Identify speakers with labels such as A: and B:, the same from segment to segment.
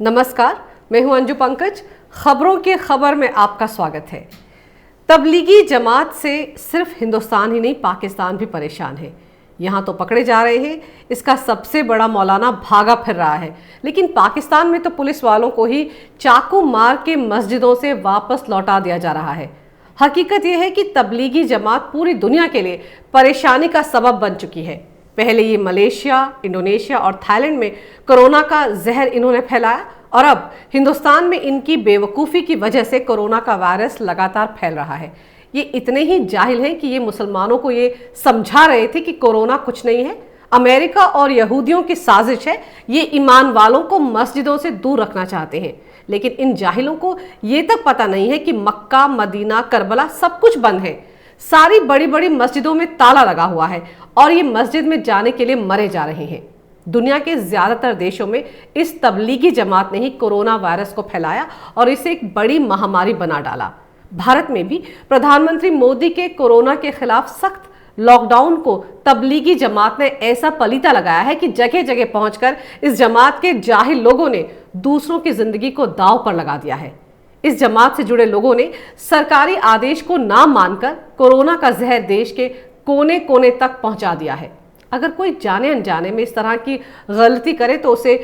A: नमस्कार, मैं हूं अंजू पंकज। खबरों की खबर में आपका स्वागत है। तबलीगी जमात से सिर्फ हिंदुस्तान ही नहीं, पाकिस्तान भी परेशान है। यहाँ तो पकड़े जा रहे हैं, इसका सबसे बड़ा मौलाना भागा फिर रहा है, लेकिन पाकिस्तान में तो पुलिस वालों को ही चाकू मार के मस्जिदों से वापस लौटा दिया जा रहा है। हकीकत यह है कि तबलीगी जमात पूरी दुनिया के लिए परेशानी का सबब बन चुकी है। पहले ये मलेशिया, इंडोनेशिया और थाईलैंड में कोरोना का जहर इन्होंने फैलाया और अब हिंदुस्तान में इनकी बेवकूफ़ी की वजह से कोरोना का वायरस लगातार फैल रहा है। ये इतने ही जाहिल हैं कि ये मुसलमानों को ये समझा रहे थे कि कोरोना कुछ नहीं है, अमेरिका और यहूदियों की साजिश है। ये ईमान वालों को मस्जिदों से दूर रखना चाहते हैं, लेकिन इन जाहिलों को ये तक पता नहीं है कि मक्का, मदीना, करबला सब कुछ बंद है। सारी बड़ी बड़ी मस्जिदों में ताला लगा हुआ है और ये मस्जिद में जाने के लिए मरे जा रहे हैं। दुनिया के ज्यादातर देशों में इस तबलीगी जमात ने ही कोरोना वायरस को फैलाया और इसे एक बड़ी महामारी बना डाला। भारत में भी प्रधानमंत्री मोदी के कोरोना के खिलाफ सख्त लॉकडाउन को तबलीगी जमात ने ऐसा पलीता लगाया है कि जगह जगह पहुंचकर इस जमात के जाहिल लोगों ने दूसरों की जिंदगी को दांव पर लगा दिया है। इस जमात से जुड़े लोगों ने सरकारी आदेश को ना मानकर कोरोना का जहर देश के कोने कोने तक पहुंचा दिया है। अगर कोई जाने अनजाने में इस तरह की गलती करे तो उसे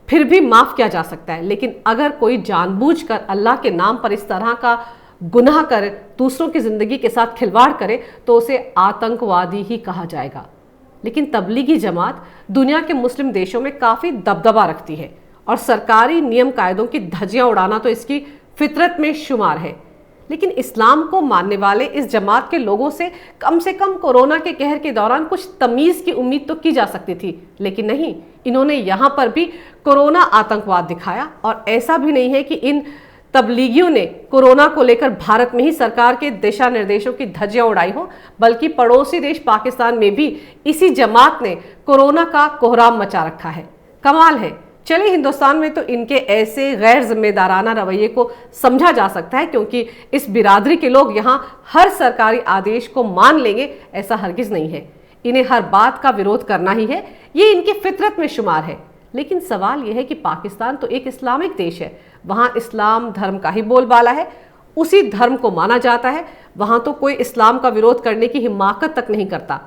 A: फिर भी माफ किया जा सकता है, लेकिन अगर कोई जानबूझकर अल्लाह के नाम पर इस तरह का गुनाह करे, दूसरों की जिंदगी के साथ खिलवाड़ करे, तो उसे आतंकवादी ही कहा जाएगा। लेकिन तबलीगी जमात दुनिया के मुस्लिम देशों में काफी दबदबा रखती है और सरकारी नियम कायदों की धज्जियां उड़ाना तो इसकी फितरत में शुमार है। लेकिन इस्लाम को मानने वाले इस जमात के लोगों से कम कोरोना के कहर के दौरान कुछ तमीज की उम्मीद तो की जा सकती थी, लेकिन नहीं, इन्होंने यहाँ पर भी कोरोना आतंकवाद दिखाया। और ऐसा भी नहीं है कि इन तबलीगियों ने कोरोना को लेकर भारत में ही सरकार के दिशा निर्देशों की धज्जियां उड़ाई हो, बल्कि पड़ोसी देश पाकिस्तान में भी इसी जमात ने कोरोना का कोहराम मचा रखा है। कमाल है। चले, हिंदुस्तान में तो इनके ऐसे गैर जिम्मेदाराना रवैये को समझा जा सकता है, क्योंकि इस बिरादरी के लोग यहाँ हर सरकारी आदेश को मान लेंगे, ऐसा हरगिज नहीं है। इन्हें हर बात का विरोध करना ही है, ये इनकी फितरत में शुमार है। लेकिन सवाल यह है कि पाकिस्तान तो एक इस्लामिक देश है, वहाँ इस्लाम धर्म का ही बोलबाला है, उसी धर्म को माना जाता है। वहाँ तो कोई इस्लाम का विरोध करने की हिमाकत तक नहीं करता।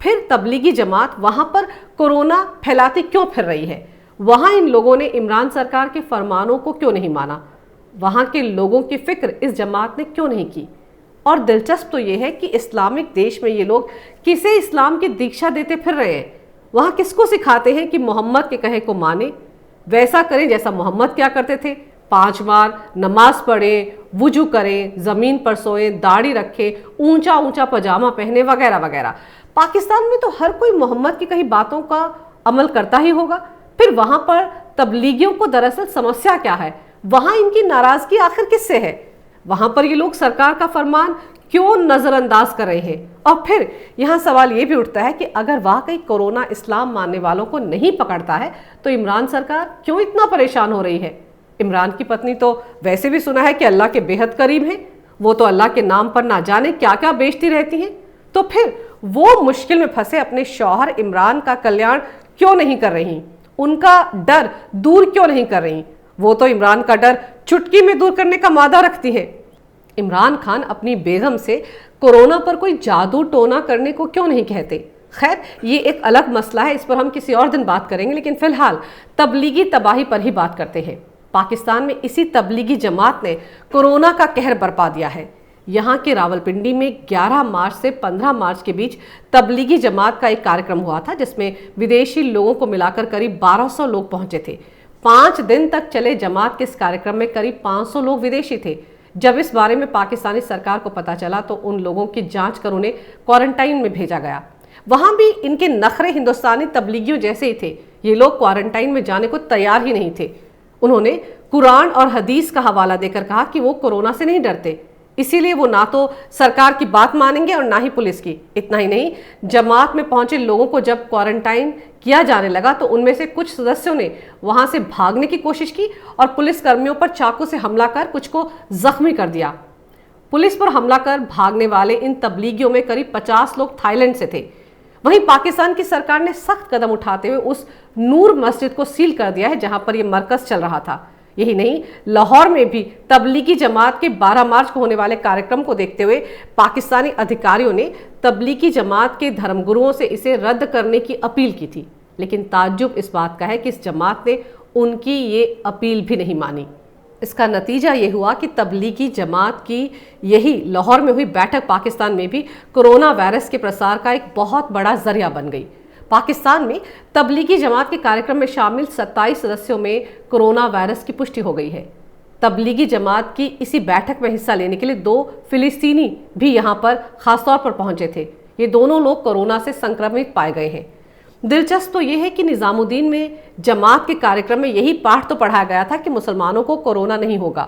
A: फिर तबलीगी जमात वहाँ पर कोरोना फैलाती क्यों फिर रही है? वहाँ इन लोगों ने इमरान सरकार के फरमानों को क्यों नहीं माना? वहाँ के लोगों की फिक्र इस जमात ने क्यों नहीं की? और दिलचस्प तो ये है कि इस्लामिक देश में ये लोग किसे इस्लाम की दीक्षा देते फिर रहे हैं? वहाँ किसको सिखाते हैं कि मोहम्मद के कहे को माने, वैसा करें जैसा मोहम्मद क्या करते थे? 5 बार नमाज पढ़ें, वुजू करें, ज़मीन पर सोएं, दाढ़ी रखें, ऊंचा ऊंचा पजामा पहने, वगैरह वगैरह। पाकिस्तान में तो हर कोई मोहम्मद की कही बातों का अमल करता ही होगा। फिर वहां पर तबलीगियों को दरअसल समस्या क्या है? वहां इनकी नाराजगी आखिर किससे है? वहां पर ये लोग सरकार का फरमान क्यों नजरअंदाज कर रहे हैं? और फिर यहाँ सवाल ये भी उठता है कि अगर वाकई कोरोना इस्लाम मानने वालों को नहीं पकड़ता है तो इमरान सरकार क्यों इतना परेशान हो रही है? इमरान की पत्नी तो वैसे भी सुना है कि अल्लाह के बेहद करीब है, वो तो अल्लाह के नाम पर ना जाने क्या क्या बेचती रहती हैं। तो फिर वो मुश्किल में फंसे अपने शौहर इमरान का कल्याण क्यों नहीं कर रही? उनका डर दूर क्यों नहीं कर रही? वो तो इमरान का डर चुटकी में दूर करने का वादा रखती है। इमरान खान अपनी बेगम से कोरोना पर कोई जादू टोना करने को क्यों नहीं कहते? खैर, ये एक अलग मसला है, इस पर हम किसी और दिन बात करेंगे। लेकिन फिलहाल तबलीगी तबाही पर ही बात करते हैं। पाकिस्तान में इसी तबलीगी जमात ने कोरोना का कहर बरपा दिया है। यहाँ के रावलपिंडी में 11 मार्च से 15 मार्च के बीच तबलीगी जमात का एक कार्यक्रम हुआ था, जिसमें विदेशी लोगों को मिलाकर करीब 1200 लोग पहुंचे थे। 5 दिन तक चले जमात के इस कार्यक्रम में करीब 500 लोग विदेशी थे। जब इस बारे में पाकिस्तानी सरकार को पता चला तो उन लोगों की जांच कर उन्हें क्वारंटाइन में भेजा गया। वहां भी इनके नखरे हिंदुस्तानी तबलीगियों जैसे ही थे। ये लोग क्वारंटाइन में जाने को तैयार ही नहीं थे। उन्होंने कुरान और हदीस का हवाला देकर कहा कि वो कोरोना से नहीं डरते, इसीलिए वो ना तो सरकार की बात मानेंगे और ना ही पुलिस की। इतना ही नहीं, जमात में पहुंचे लोगों को जब क्वारंटाइन किया जाने लगा तो उनमें से कुछ सदस्यों ने वहां से भागने की कोशिश की और पुलिस कर्मियों पर चाकू से हमला कर कुछ को जख्मी कर दिया। पुलिस पर हमला कर भागने वाले इन तबलीगियों में करीब 50 लोग थाईलैंड से थे। वहीं पाकिस्तान की सरकार ने सख्त कदम उठाते हुए उस नूर मस्जिद को सील कर दिया है जहां पर यह मरकज चल रहा था। यही नहीं, लाहौर में भी तबलीगी जमात के 12 मार्च को होने वाले कार्यक्रम को देखते हुए पाकिस्तानी अधिकारियों ने तबलीगी जमात के धर्मगुरुओं से इसे रद्द करने की अपील की थी। लेकिन ताज्जुब इस बात का है कि इस जमात ने उनकी ये अपील भी नहीं मानी। इसका नतीजा ये हुआ कि तबलीगी जमात की यही लाहौर में हुई बैठक पाकिस्तान में भी कोरोना वायरस के प्रसार का एक बहुत बड़ा जरिया बन गई। पाकिस्तान में तबलीगी जमात के कार्यक्रम में शामिल 27 सदस्यों में कोरोना वायरस की पुष्टि हो गई है। तबलीगी जमात की इसी बैठक में हिस्सा लेने के लिए 2 फिलिस्तीनी भी यहाँ पर खासतौर पर पहुंचे थे। ये दोनों लोग कोरोना से संक्रमित पाए गए हैं। दिलचस्प तो ये है कि निजामुद्दीन में जमात के कार्यक्रम में यही पाठ तो पढ़ाया गया था कि मुसलमानों को कोरोना नहीं होगा।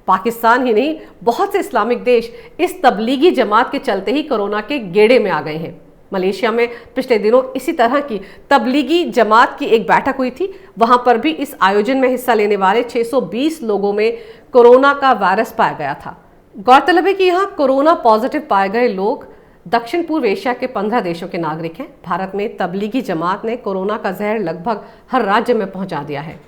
A: पाकिस्तान ही नहीं, बहुत से इस्लामिक देश इस तबलीगी जमात के चलते ही कोरोना के गेड़े में आ गए हैं। मलेशिया में पिछले दिनों इसी तरह की तबलीगी जमात की एक बैठक हुई थी। वहां पर भी इस आयोजन में हिस्सा लेने वाले 620 लोगों में कोरोना का वायरस पाया गया था। गौरतलब है कि यहाँ कोरोना पॉजिटिव पाए गए लोग दक्षिण पूर्व एशिया के 15 देशों के नागरिक हैं। भारत में तबलीगी जमात ने कोरोना का जहर लगभग हर राज्य में पहुंचा दिया है।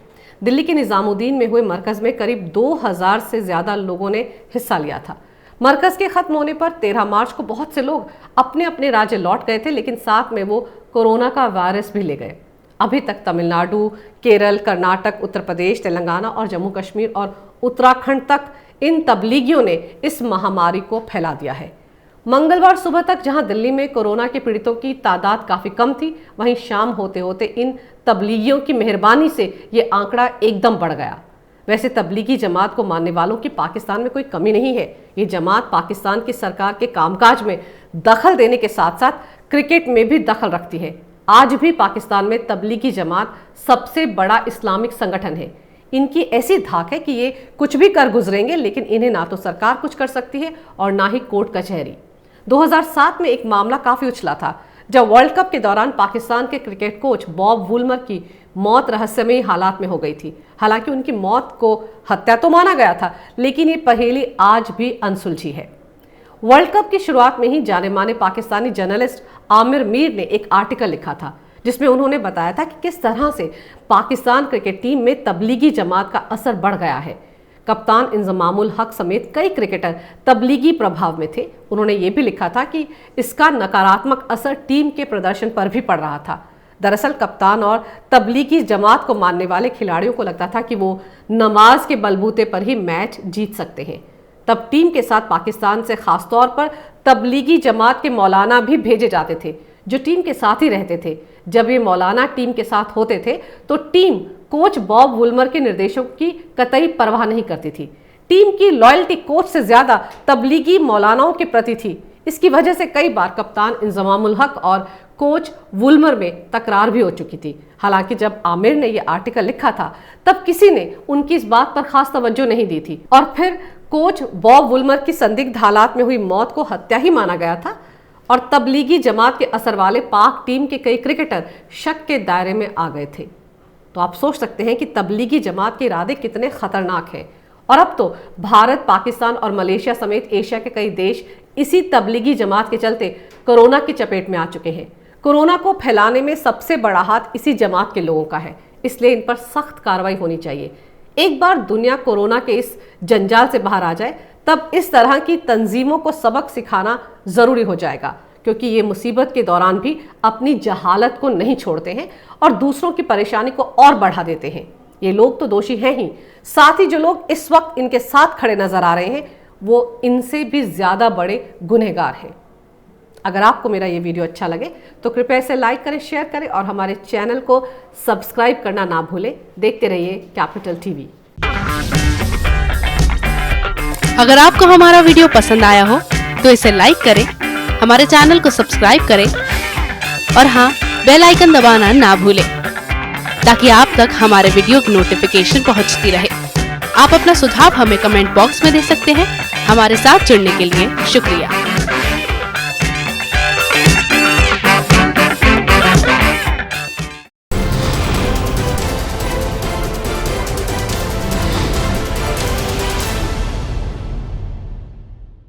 A: दिल्ली के निजामुद्दीन में हुए मरकज में करीब 2000 से ज्यादा लोगों ने हिस्सा लिया था। मरकज के खत्म होने पर 13 मार्च को बहुत से लोग अपने अपने राज्य लौट गए थे, लेकिन साथ में वो कोरोना का वायरस भी ले गए। अभी तक तमिलनाडु, केरल, कर्नाटक, उत्तर प्रदेश, तेलंगाना और जम्मू कश्मीर और उत्तराखंड तक इन तबलीगियों ने इस महामारी को फैला दिया है। मंगलवार सुबह तक जहां दिल्ली में कोरोना के पीड़ितों की तादाद काफी कम थी, वहीं शाम होते होते इन तबलीगियों की मेहरबानी से ये आंकड़ा एकदम बढ़ गया। वैसे तबलीगी जमात को मानने वालों की पाकिस्तान में कोई कमी नहीं है। ये जमात पाकिस्तान की सरकार के कामकाज में दखल देने के साथ साथ क्रिकेट में भी दखल रखती है। आज भी पाकिस्तान में तबलीगी जमात सबसे बड़ा इस्लामिक संगठन है। इनकी ऐसी धाक है कि ये कुछ भी कर गुजरेंगे, लेकिन इन्हें ना तो सरकार कुछ कर सकती है और ना ही कोर्ट कचहरी। 2007 में एक मामला काफी उछला था, जब वर्ल्ड कप के दौरान पाकिस्तान के क्रिकेट कोच बॉब वुलमर की मौत रहस्यमयी हालात में हो गई थी। हालांकि उनकी मौत को हत्या तो माना गया था, लेकिन ये पहेली आज भी अनसुलझी है। वर्ल्ड कप की शुरुआत में ही जाने माने पाकिस्तानी जर्नलिस्ट आमिर मीर ने एक आर्टिकल लिखा था, जिसमें उन्होंने बताया था कि किस तरह से पाकिस्तान क्रिकेट टीम में तबलीगी जमात का असर बढ़ गया है। कप्तान इंजमामुल हक समेत कई क्रिकेटर तबलीगी प्रभाव में थे। उन्होंने ये भी लिखा था कि इसका नकारात्मक असर टीम के प्रदर्शन पर भी पड़ रहा था। दरअसल कप्तान और तबलीगी जमात को मानने वाले खिलाड़ियों को लगता था कि वो नमाज के बलबूते पर ही मैच जीत सकते हैं। तब टीम के साथ पाकिस्तान से खासतौर पर तबलीगी जमात के मौलाना भी भेजे जाते थे, जो टीम के साथ ही रहते थे। जब ये मौलाना टीम के साथ होते थे तो टीम कोच बॉब वुलमर के निर्देशों की कतई परवाह नहीं करती थी। टीम की लॉयल्टी कोच से ज्यादा तबलीगी मौलानाओं के प्रति थी। इसकी वजह से कई बार कप्तान इंजमामुल हक और कोच वुलमर में तकरार भी हो चुकी थी। हालांकि जब आमिर ने यह आर्टिकल लिखा था, तब किसी ने उनकी इस बात पर खास तवज्जो नहीं दी थी और फिर कोच बॉब वुलमर की संदिग्ध हालात में हुई मौत को हत्या ही माना गया था और तबलीगी जमात के असर वाले पाक टीम के कई क्रिकेटर शक के दायरे में आ गए थे। तो आप सोच सकते हैं कि तबलीगी जमात के इरादे कितने खतरनाक हैं। और अब तो भारत, पाकिस्तान और मलेशिया समेत एशिया के कई देश इसी तबलीगी जमात के चलते कोरोना की चपेट में आ चुके हैं। कोरोना को फैलाने में सबसे बड़ा हाथ इसी जमात के लोगों का है, इसलिए इन पर सख्त कार्रवाई होनी चाहिए। एक बार दुनिया कोरोना के इस जंजाल से बाहर आ जाए, तब इस तरह की तंजीमों को सबक सिखाना जरूरी हो जाएगा, क्योंकि ये मुसीबत के दौरान भी अपनी जहालत को नहीं छोड़ते हैं और दूसरों की परेशानी को और बढ़ा देते हैं। ये लोग तो दोषी हैं ही, साथ ही जो लोग इस वक्त इनके साथ खड़े नजर आ रहे हैं, वो इनसे भी ज्यादा बड़े गुनहगार हैं। अगर आपको मेरा ये वीडियो अच्छा लगे तो कृपया इसे लाइक करें, शेयर करें और हमारे चैनल को सब्सक्राइब करना ना भूलें। देखते रहिए कैपिटल टीवी।
B: अगर आपको हमारा वीडियो पसंद आया हो तो इसे लाइक करें, हमारे चैनल को सब्सक्राइब करें और हाँ, बेल आइकन दबाना ना भूलें, ताकि आप तक हमारे वीडियो की नोटिफिकेशन पहुंचती रहे। आप अपना सुझाव हमें कमेंट बॉक्स में दे सकते हैं। हमारे साथ जुड़ने के लिए शुक्रिया।